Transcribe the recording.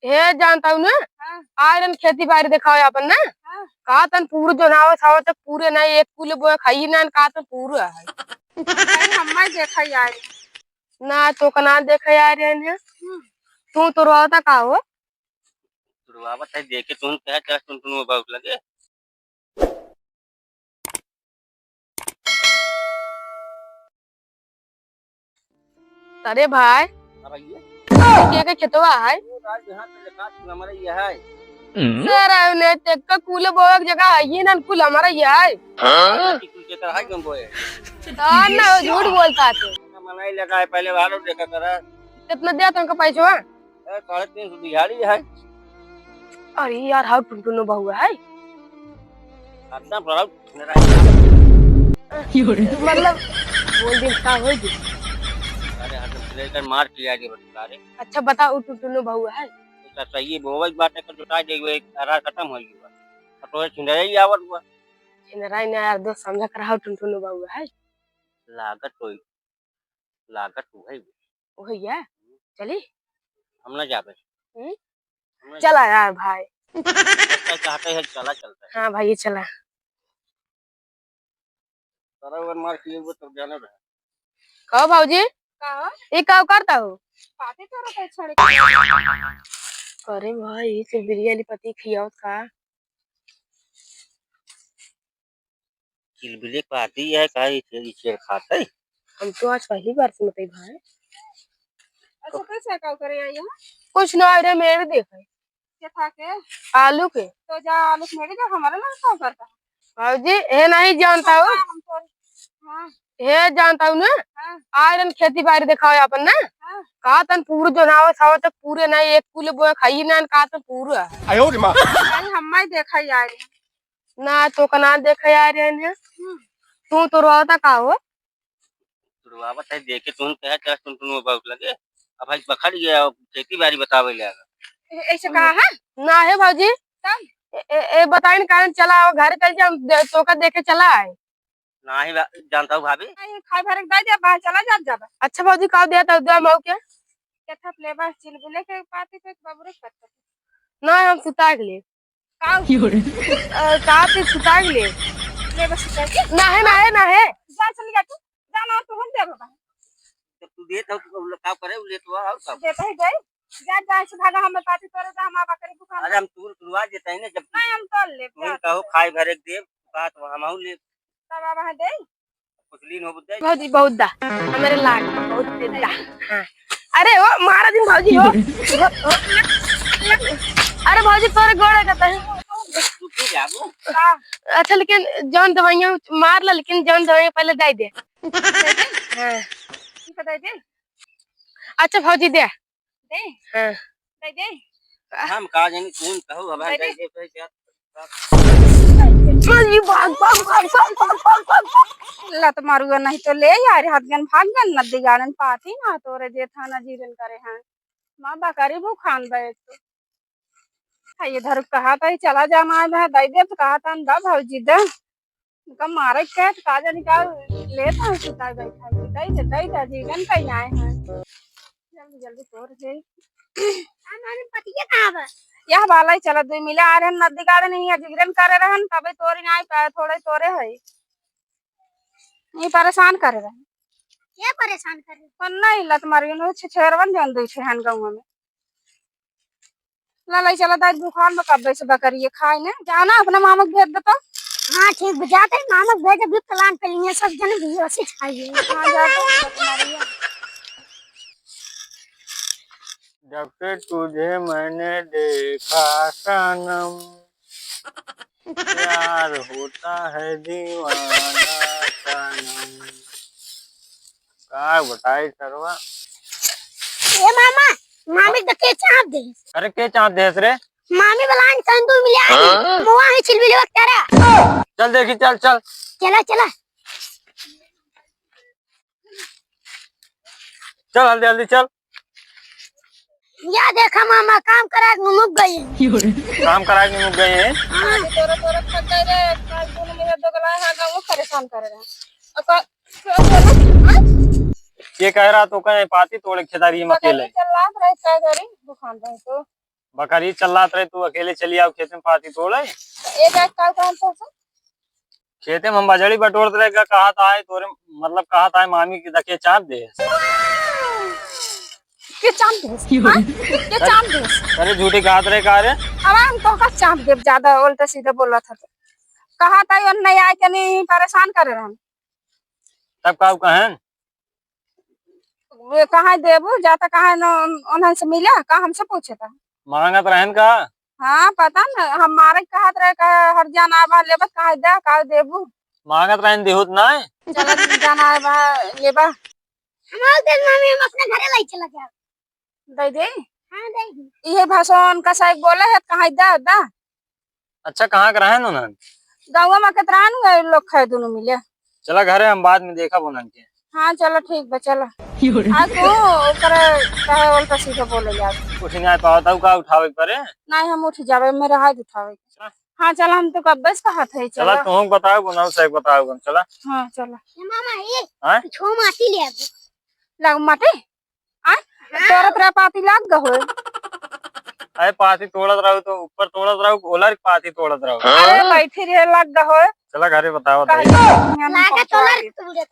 हे जानता हूँ ना। हाँ। आयरन खेती बाड़ी दिखाओ अपन ना। हाँ। का तन पूरे जो नाव साव तक पूरे ना एक कुल बो खाई ना का तन पूरा है। भाई हम्मा देखा यार ना तो कना देखा यार है। तू तो रोता का हो तुरवावत है देखे तुम कह क्या तुम बहुत लगे। अरे भाई अब आइए के खेतवा है वो राज यहाँ पे लिखा हमारा ये है। सर ने का कुल बो एक जगह है ये ना कुल हमारा ये है। कि कुल के तरह क्यों बोए ना झूठ बोलता है मनाई लगा है पहले वालों देखा करा। कितना दिया तुमको पैसा 350 दिहाड़ी है। अरे यार हाउ टुनटुनो बहुआ है अपना प्रॉब्लम मतलब बोल दिन का हो जी। अरे हाथ लेकर मार के आगे बता रहे। अच्छा बताओ टुनटुनो बहुआ है तो सही बोवल बात है कर जुटा देवे आरा खत्म हो गया। अब तो छिंदरे ही आवत हुआ इनराई ना यार दोस्त समझा कर हाउ टुनटुनो बहुआ है लागत है वही है चली हम ना जावे चला यार भाई चाहते हैं चला चलता है। हाँ भाई ये चला सरोवर मार किए वो तो जाने रहा। कहो भाजी कहा ये क्या करता हो पाते तो रखे छड़े अरे भाई फिर बिरयानी पति खियाओ का चिलबिले पाती है काई तेरी शेर खाते हम तो आज पहली बार सुनते भाई। अच्छा कैसे क्या करे यहाँ कुछ ना आ रहा मेरे देखे क्या था के आलू के तो जा आलू मेरे जा हमारे ना क्या करता भाजी ये नहीं जानता हो हम तो हाँ ये जानता हूँ ना। हाँ। आयरन खेती बाड़ी दिखाओ अपन ना। हाँ। का तन पूरे जो नाव साव तक पूरे ना एक कुल बो खाई ना का तन पूरा है भाई हम्मा देखा यार ना तो कना देखा यार है तू तो रोता का हो तुरवावत है देखे तुम कह क्या तुम बहुत लगे। अब भाई पकड़ गया खेती बाड़ी बतावे लगा ऐसे कहा है ना है भाजी ए बताई कारण चला घर कल हम तो का देखे चला है ना ही जानता हूँ भाभी खाई भर दे दे बाहर चला जा अच्छा भाजी का दिया था दो मऊ के कैथा फ्लेवर चिलबिले के पाती पे बबरे करता ना हम सुता गले का पे सुता गले ले बस करके ना है जा चली जा तू जाना तो हम दे बाबा जब तू दे तो काम करे ले तो आओ सब देता ही गई जा से भागा हम पाती तोरे जा हम बकरी दुकान आज हम तू तुरवा देता है ना जब नहीं हम तोड़ ले तुम कहो खाई भरे देव बात हम ले तब बाबा दे कुछलीन हो बुद्धा भाजी बहुत दा मेरे लाग बहुत दा हां अरे ओ मारा दिन भाजी हो अरे भाजी तोरे गोड़े कहता है तू क्यों जाबो अच्छा लेकिन जौन दवाइयां मार ला लेकिन जौन दवाइयां पहले दे दे हां की पता दे अच्छा भाजी दे दे हां दे हम का जानी कौन कहो अब दे दे पे क्या भाजी भाग लत मारूगा नहीं तो ले यार हाथगन भागन नदी गानन पाती ना तोरे जे थाना जीरन करे हैं मां बकरी भू खान बैठ तो इधर कहा था चला जाना है दई दे तो कहा था दा भौजी दे उनका मारे के का जानी का लेता है सुता बैठा दई जीवन कहीं आए हैं जल्दी जल्दी तोड़ दे हमारे पतिया कहां बा यह वाला ही चला दो मिला आ रहे नदी गाड़े नहीं है जीवन करे रहन तबे तोरे नहीं पाए थोड़े तोरे है नहीं परेशान करे रहे क्या परेशान करे पर नहीं लत मारी नो छेरवन जान दे छे हन गांव में ला लाई चला दा दुकान में कब से बकरी खाए ने जाना अपने मामक भेज दे तो हां ठीक जाते मामक भेज दे प्लान पे लिए सब जन भी उसे खाइए हां जाते जब से तुझे मैंने देखा सनम प्यार होता है दीवाना सनम का बताई सरवा ए मामा मामी तो के चाप दे अरे के चाँद देस रे मामी बलान संदू मिला मुआ है छिलबिल वक्त तेरा चल देखी चल चला जल्दी जल्दी चल या देखा मामा काम करा मुक गई काम करा के मुक गए हैं तोरा थक गए रे काल दोनों मेरा दोगला है गांव परेशान कर रहा ये कह रहा तो कहे पाती तोड़े खेदारी में अकेले चल रहा है क्या करी दुकान पे तो बकरी चल रहा रहे, तू अकेले चली आओ खेत में पाती तोड़े। एक एक का काम तो खेत में हम बजड़ी बटोर रहेगा, कहा था है तोरे, मतलब कहा था है मामी की दके चाप दे। के चाम दे, हाँ? के चाम दे। अरे झूठी कहा रहे का रे। अब हम तो का चाम दे, ज्यादा उल्टा सीधा बोला था तो कहा था ये नहीं आए के नहीं परेशान करे रहन। तब का कहन वे कहाँ देबू जाता कहाँ न उन्हें से मिला का हमसे पूछे था। मांगत रहन का। हाँ पता न हमारे कहा रहे का हर जान आबा लेबत कहा दे का देबू। मांगत रहन देहुत ना। चल जाना आबा लेबा हमारे दिन मम्मी हम अपने घरे लाई चला गया। दे दे। हाँ देगी। ये भाषण का साइक बोले है कहा दे दा। अच्छा कहाँ का रहन उन्हन। गाँव में कितना गए लोग खाए दोनों मिले। चला घरे हम बाद में देखा उन्हन के। हाँ चलो ठीक बा चलो। आज तो करे कहे उल्टा सीधा बोले यार। कुछ नहीं आ पाओ तब का उठावे परे। नहीं हम उठ जावे मेरे हाथ उठावे। हाँ चल हम तो कब बस कहा थे चला चलो। तुम बताओ गुनाह से बताओ चला। हाँ चलो। मामा ये हाँ छो माटी ले आबो। लग माटे आ तोरा तेरा पाती लग गए। अरे पाती तोड़त रहो तो ऊपर तोड़त रहो, ओलर पाती तोड़त रहो। अरे बैठी रे लग गए। चला घरे बताओ। लागा तोलर तोड़त